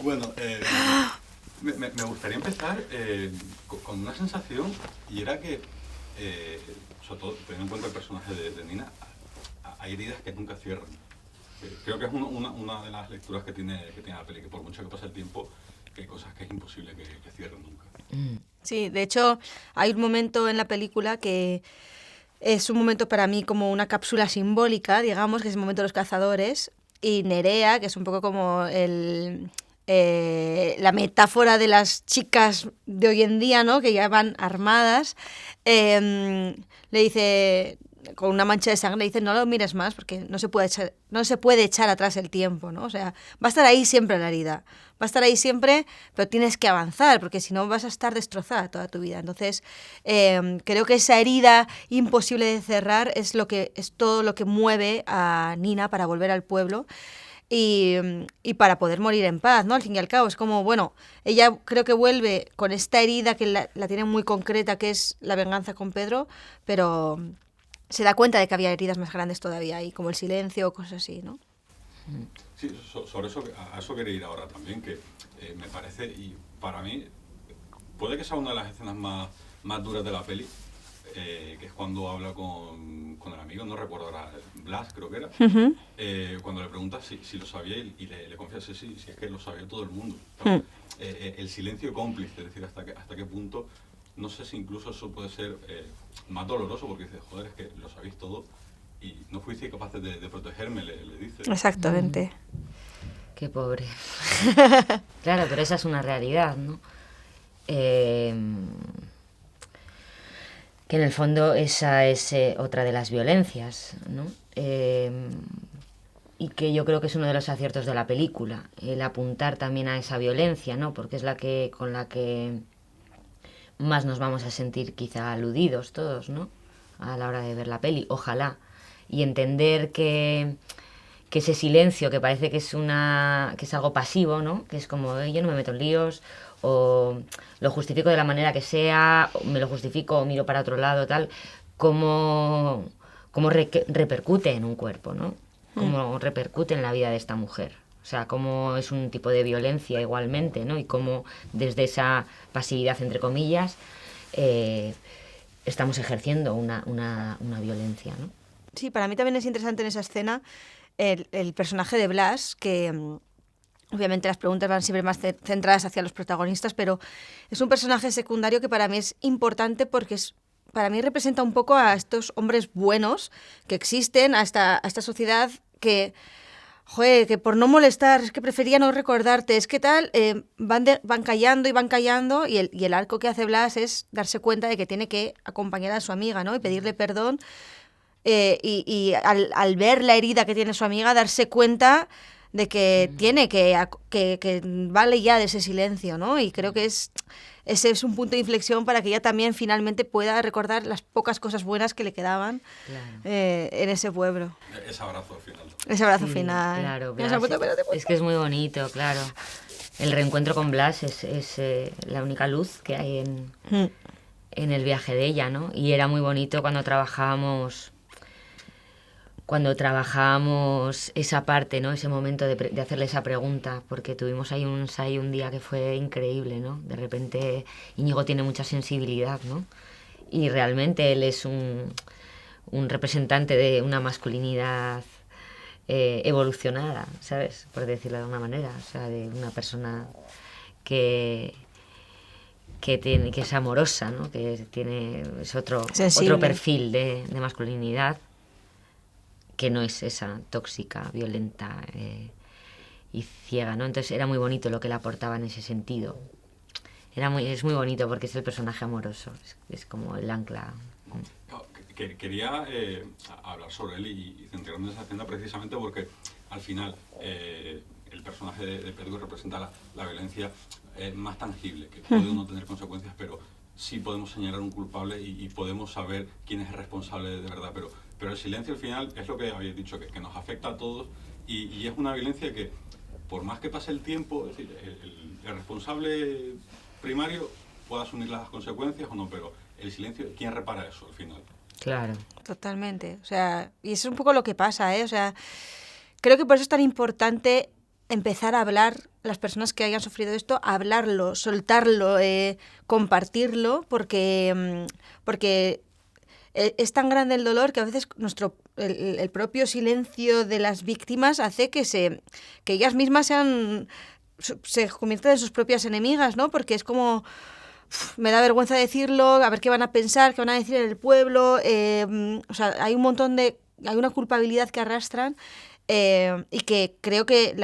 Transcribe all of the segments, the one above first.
Bueno, me gustaría empezar con una sensación, y era que, sobre todo teniendo en cuenta el personaje de Nina, hay heridas que nunca cierran. Creo que es una de las lecturas que tiene la peli, que por mucho que pase el tiempo, que hay cosas que es imposible que cierren nunca. Sí, de hecho, hay un momento en la película que es un momento para mí como una cápsula simbólica, digamos, que es el momento de los cazadores, y Nerea, que es un poco como la metáfora de las chicas de hoy en día, ¿no? Que ya van armadas, le dice, con una mancha de sangre, le dice, no lo mires más porque no se puede echar atrás el tiempo, ¿no? O sea, va a estar ahí siempre la herida, va a estar ahí siempre, pero tienes que avanzar porque si no vas a estar destrozada toda tu vida. Entonces, creo que esa herida imposible de cerrar es todo lo que mueve a Nina para volver al pueblo y para poder morir en paz, ¿no? Al fin y al cabo, es como, bueno, ella creo que vuelve con esta herida que la tiene muy concreta, que es la venganza con Pedro, pero se da cuenta de que había heridas más grandes todavía ahí, como el silencio o cosas así, ¿no? Sí, sobre eso, a eso quería ir ahora también, que me parece, y para mí, puede que sea una de las escenas más duras de la peli, que es cuando habla con el amigo, no recuerdo ahora, Blas creo que era, Uh-huh. cuando le pregunta si lo sabía y le confiesa, sí, si es que lo sabía todo el mundo. Mm. El silencio cómplice, es decir, hasta qué punto, no sé si incluso eso puede ser más doloroso, porque dice, joder, es que lo sabéis todo y no fuisteis capaces de protegerme, le dice. Exactamente. Qué pobre. Claro, pero esa es una realidad, ¿no? Eh, que en el fondo esa es otra de las violencias, ¿no? Y que yo creo que es uno de los aciertos de la película, el apuntar también a esa violencia, ¿no? Porque es con la que más nos vamos a sentir quizá aludidos todos, ¿no? A la hora de ver la peli, ojalá. Y entender que ese silencio que parece que es algo pasivo, ¿no? Que es como, yo no me meto en líos, o lo justifico de la manera que sea, o me lo justifico o miro para otro lado, tal, cómo repercute en un cuerpo, ¿no? Cómo repercute en la vida de esta mujer. O sea, cómo es un tipo de violencia igualmente, ¿no? Y cómo desde esa pasividad, entre comillas, estamos ejerciendo una violencia, ¿no? Sí, para mí también es interesante en esa escena el personaje de Blas, que obviamente las preguntas van siempre más centradas hacia los protagonistas, pero es un personaje secundario que para mí es importante porque para mí representa un poco a estos hombres buenos que existen, a esta sociedad que, joder, que por no molestar, es que prefería no recordarte, es que tal, van callando y el arco que hace Blas es darse cuenta de que tiene que acompañar a su amiga, ¿no? Y pedirle perdón y al ver la herida que tiene su amiga, darse cuenta de que tiene que vale ya de ese silencio, ¿no? Y creo que ese es un punto de inflexión para que ella también finalmente pueda recordar las pocas cosas buenas que le quedaban Claro. en ese pueblo. Ese abrazo al final. Ese abrazo Sí, final. claro, Mira, se ha Blas, puesto pelos de punta. es que es muy bonito, claro. El reencuentro con Blas es la única luz que hay en el viaje de ella, ¿no? Y era muy bonito cuando trabajábamos esa parte, ¿no? Ese momento de hacerle esa pregunta, porque tuvimos ahí un ensayo un día que fue increíble, ¿no? De repente Íñigo tiene mucha sensibilidad, ¿no? Y realmente él es un representante de una masculinidad evolucionada, ¿sabes? Por decirlo de alguna manera, o sea, de una persona que es amorosa, ¿no? Es otro perfil de masculinidad que no es esa tóxica, violenta y ciega, ¿no? Entonces era muy bonito lo que le aportaba en ese sentido. Es muy bonito porque es el personaje amoroso, es como el ancla. Quería hablar sobre él y centrarme en esa escena precisamente porque al final el personaje de Pedro representa la violencia más tangible, que puede no tener consecuencias, pero sí podemos señalar un culpable y podemos saber quién es el responsable de verdad. Pero el silencio al final es lo que habéis dicho, que nos afecta a todos y es una violencia que, por más que pase el tiempo, es decir, el responsable primario puede asumir las consecuencias o no, pero el silencio, ¿quién repara eso al final? Claro. Totalmente. O sea, y eso es un poco lo que pasa, ¿eh? O sea, creo que por eso es tan importante empezar a hablar, las personas que hayan sufrido esto, hablarlo, soltarlo, compartirlo, porque es tan grande el dolor que a veces el propio silencio de las víctimas hace que ellas mismas se conviertan en sus propias enemigas, ¿no? Porque es como, me da vergüenza decirlo, a ver qué van a pensar, qué van a decir en el pueblo. O sea, hay una culpabilidad que arrastran y que creo que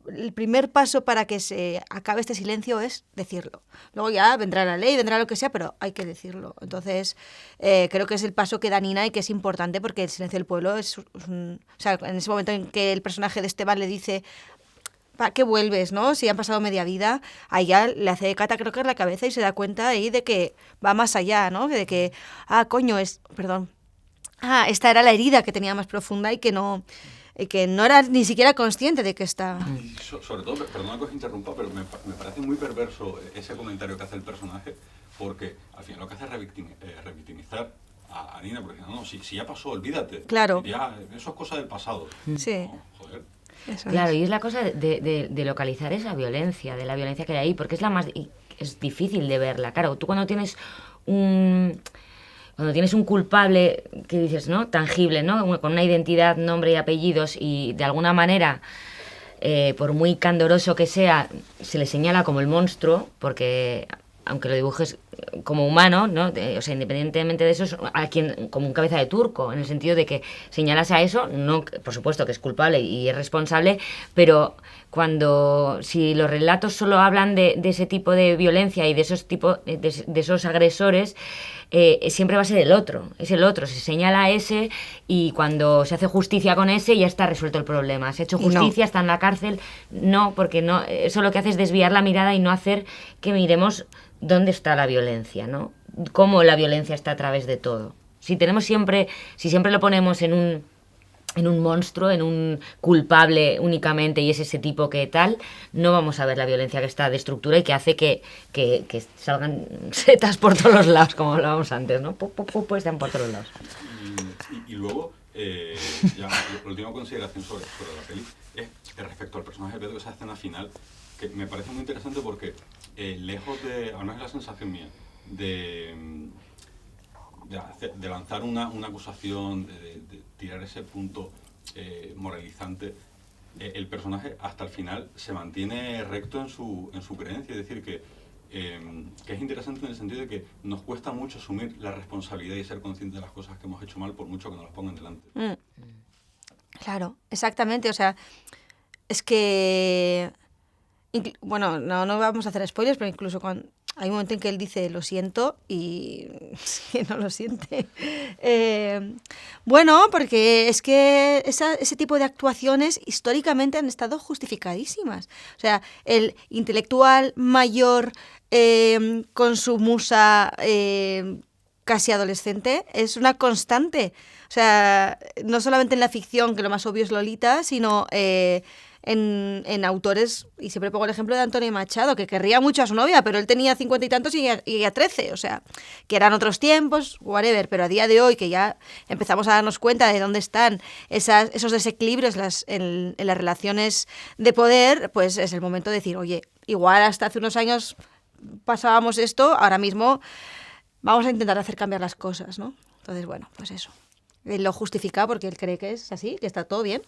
el primer paso para que se acabe este silencio es decirlo. Luego ya vendrá la ley, vendrá lo que sea, pero hay que decirlo. Entonces, creo que es el paso que da Nina y que es importante porque el silencio del pueblo o sea, en ese momento en que el personaje de Esteban le dice ¿para qué vuelves, no? Si han pasado media vida, ahí ya le hace catacroker la cabeza y se da cuenta ahí de que va más allá, ¿no? De que, esta era la herida que tenía más profunda y que no era ni siquiera consciente de que estaba. Y sobre todo, perdona que os interrumpa, pero me parece muy perverso ese comentario que hace el personaje, porque al final lo que hace es revictimizar a Nina, porque no, si ya pasó, olvídate. Claro. Ya, eso es cosa del pasado. Sí. No, joder. Eso Claro, es. y es la cosa de localizar esa violencia, de la violencia que hay ahí, porque es difícil de verla. Claro, tú cuando tienes un culpable que dices, ¿no? Tangible, ¿no? Con una identidad, nombre y apellidos y de alguna manera, por muy candoroso que sea, se le señala como el monstruo, porque aunque lo dibujes como humano, ¿no? O sea, independientemente de eso, es como un cabeza de turco, en el sentido de que señalas a eso, no, por supuesto que es culpable y es responsable, pero si los relatos solo hablan de ese tipo de violencia y de esos agresores, siempre va a ser es el otro, se señala a ese y cuando se hace justicia con ese ya está resuelto el problema, se ha hecho justicia, está en la cárcel, no, porque no, eso lo que hace es desviar la mirada y no hacer que miremos dónde está la violencia, ¿no? Cómo la violencia está a través de todo. Si siempre lo ponemos en un monstruo, en un culpable únicamente y es ese tipo que tal, no vamos a ver la violencia que está de estructura y que hace que salgan setas por todos los lados, como hablábamos antes, ¿no? Pues están por todos lados. Y luego, ya la última consideración sobre la peli es respecto al personaje de Pedro, esa escena final, que me parece muy interesante porque lejos de, al menos es la sensación mía, de lanzar una acusación, de tirar ese punto moralizante, el personaje hasta el final se mantiene recto en su creencia, es decir, que es interesante en el sentido de que nos cuesta mucho asumir la responsabilidad y ser conscientes de las cosas que hemos hecho mal por mucho que nos las pongan delante. Claro, exactamente, o sea, es que... Bueno, no vamos a hacer spoilers, pero incluso hay un momento en que él dice lo siento y que no lo siente. Bueno, porque es que ese tipo de actuaciones históricamente han estado justificadísimas. O sea, el intelectual mayor con su musa casi adolescente es una constante. O sea, no solamente en la ficción, que lo más obvio es Lolita, sino... En autores, y siempre pongo el ejemplo de Antonio Machado, que querría mucho a su novia, pero él tenía 50 y tantos y ella 13, o sea, que eran otros tiempos, whatever, pero a día de hoy, que ya empezamos a darnos cuenta de dónde están esos desequilibrios en las relaciones de poder, pues es el momento de decir, oye, igual hasta hace unos años pasábamos esto, ahora mismo vamos a intentar hacer cambiar las cosas, ¿no? Entonces, bueno, pues eso. Él lo justifica porque él cree que es así, que está todo bien.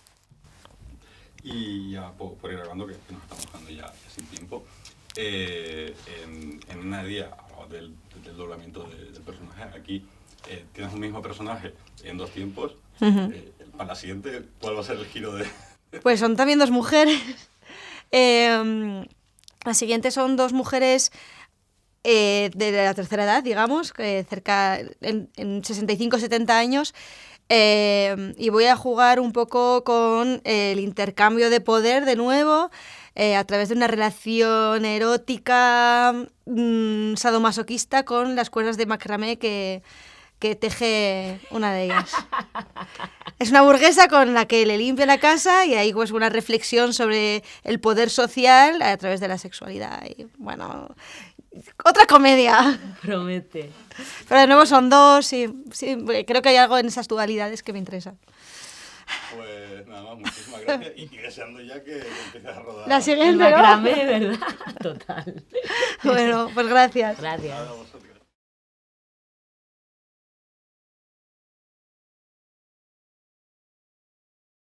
Y ya por ir hablando, que nos estamos quedando ya sin tiempo, en una día hablamos del doblamiento del personaje. Aquí tienes un mismo personaje en dos tiempos. Para la siguiente, ¿cuál va a ser el giro de...? Pues son también dos mujeres. La siguiente son dos mujeres de la tercera edad, digamos, cerca en 65-70 años. Y voy a jugar un poco con el intercambio de poder de nuevo, a través de una relación erótica sadomasoquista con las cuerdas de macramé que teje una de ellas. Es una burguesa con la que le limpia la casa y ahí pues una reflexión sobre el poder social a través de la sexualidad. Y bueno, otra comedia. Promete. Pero de nuevo son dos, sí, creo que hay algo en esas dualidades que me interesan. Pues nada más, muchísimas gracias y deseando ya que empieces a rodar. La El siguiente, ¿no? macramé, ¿verdad? Total. Bueno, pues gracias. Gracias. Nada, a vosotros.